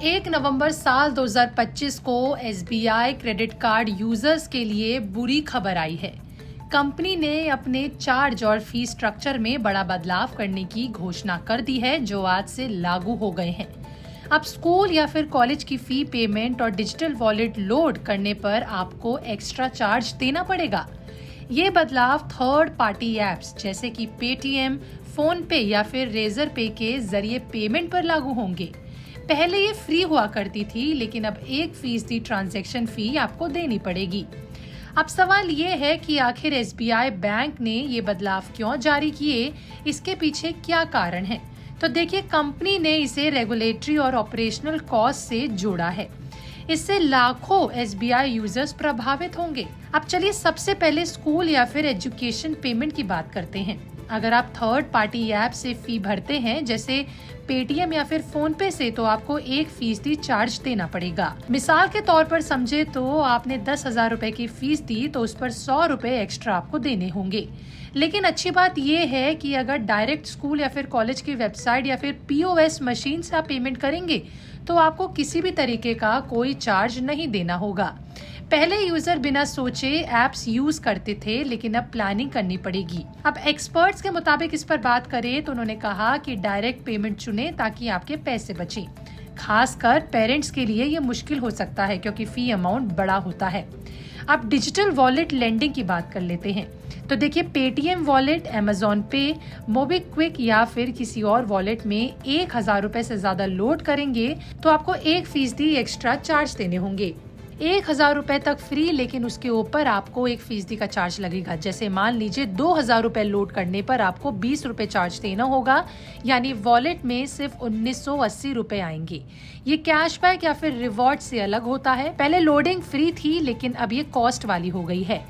1 नवंबर साल 2025 को SBI credit card users के लिए बुरी खबर आई है। कंपनी ने अपने चार्ज और फी स्ट्रक्चर में बड़ा बदलाव करने की घोषणा कर दी है, जो आज से लागू हो गए हैं। अब स्कूल या फिर कॉलेज की फी पेमेंट और डिजिटल वॉलेट लोड करने पर आपको एक्स्ट्रा चार्ज देना पड़ेगा। ये बदलाव थर्ड पार्टी एप्स जैसे कि पेटीएम, फोन पे या फिर रेजर पे के जरिए पेमेंट पर लागू होंगे। पहले ये फ्री हुआ करती थी, लेकिन अब 1% ट्रांजैक्शन फी आपको देनी पड़ेगी। अब सवाल ये है कि आखिर एसबीआई बैंक ने ये बदलाव क्यों जारी किए, इसके पीछे क्या कारण है। तो देखिए, कंपनी ने इसे रेगुलेटरी और ऑपरेशनल कॉस्ट से जोड़ा है। इससे लाखों एसबीआई यूजर्स प्रभावित होंगे। अब चलिए सबसे पहले स्कूल या फिर एजुकेशन पेमेंट की बात करते हैं। अगर आप थर्ड पार्टी ऐप से फी भरते हैं, जैसे पेटीएम या फिर फोन पे से, तो आपको 1% चार्ज देना पड़ेगा। मिसाल के तौर पर समझे तो आपने 10,000 रुपए की फीस दी, तो उस पर 100 रुपए एक्स्ट्रा आपको देने होंगे। लेकिन अच्छी बात यह है कि अगर डायरेक्ट स्कूल या फिर कॉलेज की वेबसाइट या फिर पीओएस मशीन से आप पेमेंट करेंगे, तो आपको किसी भी तरीके का कोई चार्ज नहीं देना होगा। पहले यूजर बिना सोचे एप्स यूज करते थे, लेकिन अब प्लानिंग करनी पड़ेगी। अब एक्सपर्ट्स के मुताबिक इस पर बात करें तो उन्होंने कहा कि डायरेक्ट पेमेंट चुने ताकि आपके पैसे बचें। खासकर पेरेंट्स के लिए ये मुश्किल हो सकता है, क्योंकि फी अमाउंट बड़ा होता है। अब डिजिटल वॉलेट लेंडिंग की बात कर लेते हैं। तो देखिए, पेटीएम वॉलेट, अमेजॉन पे, मोबीक्विक या फिर किसी और वॉलेट में 1,000 रुपए से ज्यादा लोड करेंगे तो आपको 1% एक्स्ट्रा चार्ज देने होंगे। 1,000 रुपए तक फ्री, लेकिन उसके ऊपर आपको 1% का चार्ज लगेगा। जैसे मान लीजिए 2,000 रुपए लोड करने पर आपको 20 रुपए चार्ज देना होगा, यानी वॉलेट में सिर्फ 1,980 रुपए आएंगे। ये कैशबैक या फिर रिवॉर्ड से अलग होता है। पहले लोडिंग फ्री थी, लेकिन अब ये कॉस्ट वाली हो गई है।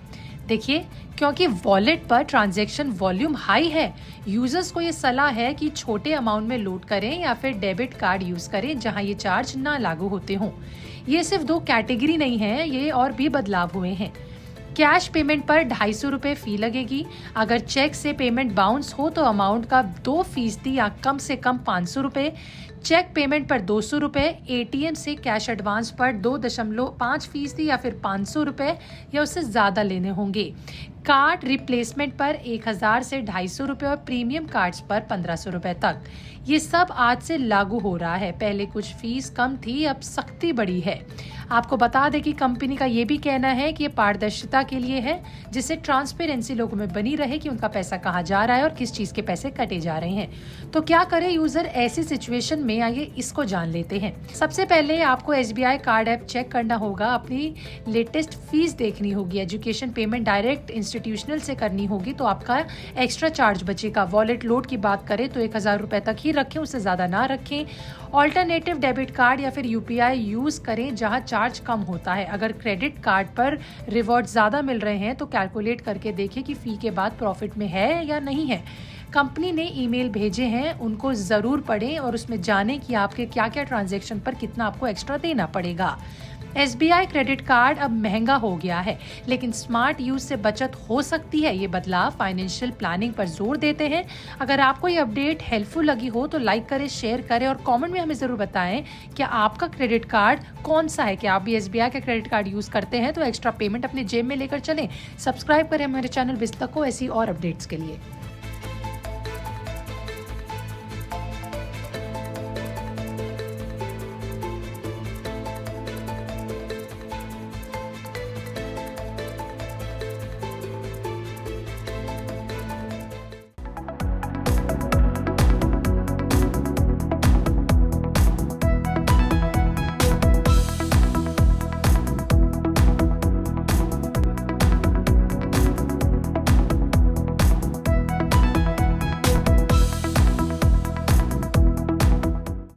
देखिए, क्योंकि वॉलेट पर ट्रांजैक्शन वॉल्यूम हाई है, यूजर्स को ये सलाह है कि छोटे अमाउंट में लोड करें या फिर डेबिट कार्ड यूज करें जहां ये चार्ज ना लागू होते हों। ये सिर्फ 2 कैटेगरी नहीं है, ये और भी बदलाव हुए हैं। कैश पेमेंट पर 250 रुपए फी लगेगी। अगर चेक से पेमेंट बाउंस हो तो अमाउंट का 2% या कम से कम 500 रुपए। चेक पेमेंट पर 200 रुपए। एटीएम से कैश एडवांस पर 2.5% या फिर 500 रुपए या उससे ज्यादा लेने होंगे। कार्ड रिप्लेसमेंट पर 1,000 से 250 रुपए और प्रीमियम कार्ड्स पर 1,500 रुपए तक। ये सब आज से लागू हो रहा है। पहले कुछ फीस कम थी, अब सख्ती बढ़ी है। आपको बता दें कि कंपनी का ये भी कहना है कि ये पारदर्शिता के लिए है, जिससे ट्रांसपेरेंसी लोगों में बनी रहे कि उनका पैसा कहाँ जा रहा है और किस चीज के पैसे कटे जा रहे हैं। तो क्या करे यूजर ऐसी सिचुएशन में, आइए इसको जान लेते हैं। सबसे पहले आपको एसबीआई कार्ड ऐप चेक करना होगा, अपनी लेटेस्ट फीस देखनी होगी। एजुकेशन पेमेंट डायरेक्ट इंस्टीट्यूशनल से करनी होगी तो आपका एक्स्ट्रा चार्ज बचेगा। वॉलेट लोड की बात करें तो 1,000 रुपए तक ही रखें, उससे ज्यादा ना रखें। ऑल्टरनेटिव डेबिट कार्ड या फिर यूपीआई यूज करें जहां चार्ज कम होता है। अगर क्रेडिट कार्ड पर रिवॉर्ड ज्यादा मिल रहे हैं तो कैलकुलेट करके देखिए कि फी के बाद प्रॉफिट में है या नहीं है। कंपनी ने ईमेल भेजे हैं, उनको जरूर पढ़ें और उसमें जानें कि आपके क्या क्या ट्रांजैक्शन पर कितना आपको एक्स्ट्रा देना पड़ेगा। एसबीआई क्रेडिट कार्ड अब महंगा हो गया है, लेकिन स्मार्ट यूज से बचत हो सकती है। ये बदलाव फाइनेंशियल प्लानिंग पर जोर देते हैं। अगर आपको ये अपडेट हेल्पफुल लगी हो तो लाइक करें, शेयर करें और कमेंट में हमें जरूर बताएं कि आपका क्रेडिट कार्ड कौन सा है। क्या आप भी एसबीआई का क्रेडिट कार्ड यूज करते हैं? तो एक्स्ट्रा पेमेंट अपने जेब में लेकर चलें। सब्सक्राइब करें हमारे चैनल बिस्तक को ऐसी और अपडेट्स के लिए।